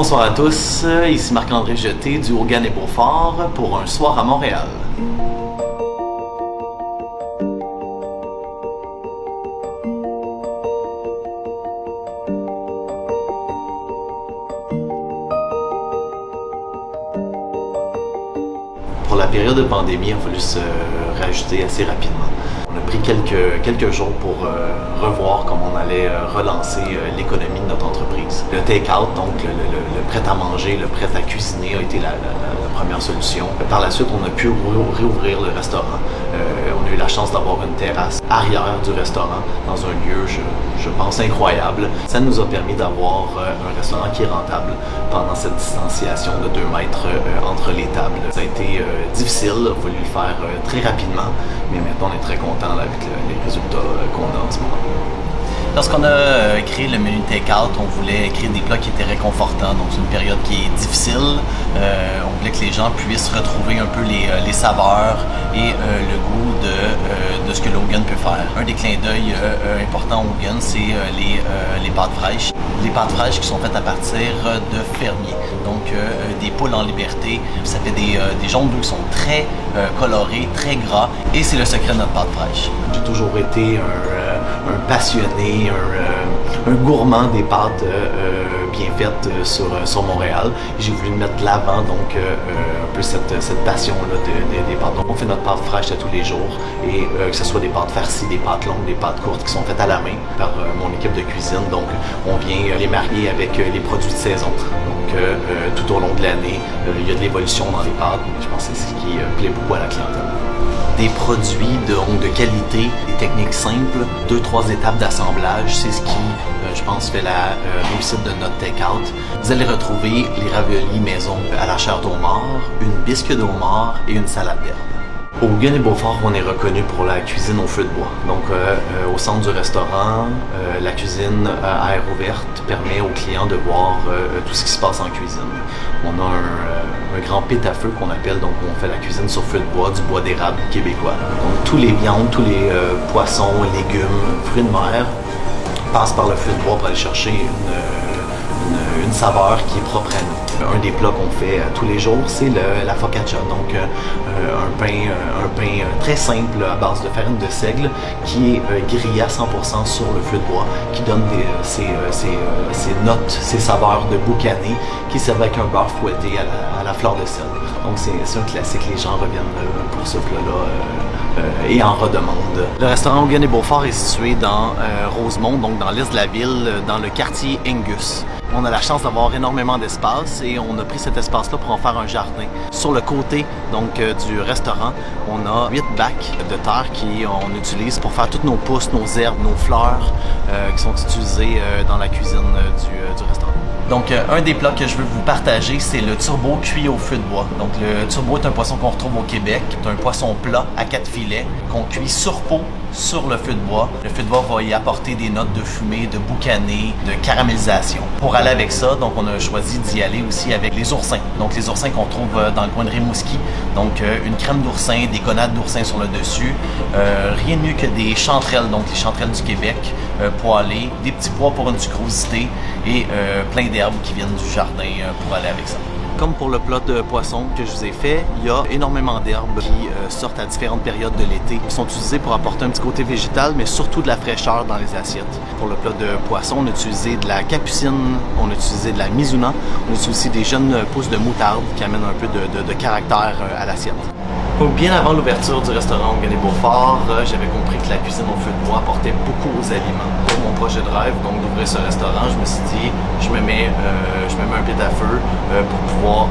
Bonsoir à tous, ici Marc-André Jeté du Hogan et Beaufort pour un soir à Montréal. Pour la période de pandémie, il a fallu se rajouter assez rapidement. On a pris quelques jours pour revoir comment on allait relancer l'économie de notre entreprise. Le take-out, donc le prêt-à-manger, le prêt-à-cuisiner a été la première solution. Par la suite, on a pu réouvrir le restaurant. On a eu la chance d'avoir une terrasse arrière du restaurant dans un lieu, je pense, incroyable. Ça nous a permis d'avoir un restaurant qui est rentable pendant cette distanciation de 2 mètres entre les tables. Ça a été difficile, il a fallu le faire très rapidement, mais maintenant on est très content avec les résultats qu'on a en ce moment. Lorsqu'on a créé le menu take-out, on voulait créer des plats qui étaient réconfortants. Donc, c'est une période qui est difficile. On voulait que les gens puissent retrouver un peu les saveurs et le goût de ce que l'Hogan peut faire. Un des clins d'œil importants au Hogan, c'est les pâtes fraîches. Les pâtes fraîches qui sont faites à partir de fermiers. Donc, des poules en liberté. Ça fait des jaunes d'œufs qui sont très colorés, très gras. Et c'est le secret de notre pâte fraîche. J'ai toujours été un passionné, un gourmand des pâtes bien faites sur Montréal. J'ai voulu mettre de l'avant donc un peu cette passion-là des pâtes. Donc, on fait notre pâte fraîche à tous les jours et que ce soit des pâtes farcies, des pâtes longues, des pâtes courtes qui sont faites à la main par mon équipe de cuisine. Donc on vient les marier avec les produits de saison. Donc tout au long de l'année, il y a de l'évolution dans les pâtes. Je pense que c'est ce qui plaît beaucoup à la clientèle. Des produits de qualité, des techniques simples, 2-3 étapes d'assemblage, c'est ce qui, je pense, fait la réussite de notre take-out. Vous allez retrouver les raviolis maison à la chair d'homard, une bisque de homard et une salade d'herbe. Au Hogan et Beaufort, on est reconnu pour la cuisine au feu de bois. Donc, au centre du restaurant, la cuisine à air ouverte permet aux clients de voir tout ce qui se passe en cuisine. On a un grand pit à feu qu'on appelle, donc on fait la cuisine sur feu de bois, du bois d'érable québécois. Donc, tous les viandes, tous les poissons, légumes, fruits de mer passent par le feu de bois pour aller chercher une saveur qui est propre à nous. Un des plats qu'on fait tous les jours, c'est la focaccia, donc un pain très simple à base de farine de seigle qui est grillé à 100% sur le feu de bois, qui donne ces notes, ces saveurs de boucané qui servent avec un beurre fouetté à la fleur de sel. Donc c'est un classique, les gens reviennent pour ce plat-là. Et en redemande. Le restaurant Hogan et Beaufort est situé dans Rosemont, donc dans l'est de la ville, dans le quartier Angus. On a la chance d'avoir énormément d'espace et on a pris cet espace-là pour en faire un jardin. Sur le côté donc du restaurant, on a 8 bacs de terre qu'on utilise pour faire toutes nos pousses, nos herbes, nos fleurs qui sont utilisées dans la cuisine du restaurant. Donc, un des plats que je veux vous partager, c'est le turbo cuit au feu de bois. Donc, le turbo est un poisson qu'on retrouve au Québec. C'est un poisson plat à 4 filets qu'on cuit sur peau sur le feu de bois. Le feu de bois va y apporter des notes de fumée, de boucané, de caramélisation. Pour aller avec ça, donc on a choisi d'y aller aussi avec les oursins. Donc, les oursins qu'on trouve dans le coin de Rimouski. Donc, une crème d'oursin, des gonnades d'oursin sur le dessus. Rien de mieux que des chanterelles, donc les chanterelles du Québec, poêlées, des petits pois pour une sucrosité et plein d'herbes qui viennent du jardin pour aller avec ça. Comme pour le plat de poisson que je vous ai fait, il y a énormément d'herbes qui sortent à différentes périodes de l'été. Ils sont utilisés pour apporter un petit côté végétal, mais surtout de la fraîcheur dans les assiettes. Pour le plat de poisson, on a utilisé de la capucine, on a utilisé de la mizuna, on a utilisé aussi des jeunes pousses de moutarde qui amènent un peu de caractère à l'assiette. Bien avant l'ouverture du restaurant Hogan et Beaufort, j'avais compris que la cuisine au feu de bois apportait beaucoup aux aliments. Pour mon projet de rêve, donc d'ouvrir ce restaurant, je me suis dit, je me mets un pit à feu pour pouvoir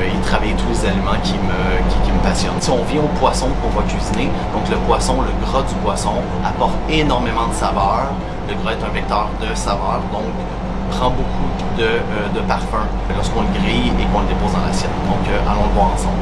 y travailler tous les aliments qui me passionnent. Si on vient au poisson qu'on va cuisiner, donc le poisson, le gras du poisson apporte énormément de saveur. Le gras est un vecteur de saveur, donc prend beaucoup de parfum lorsqu'on le grille et qu'on le dépose dans l'assiette. Donc allons le voir ensemble.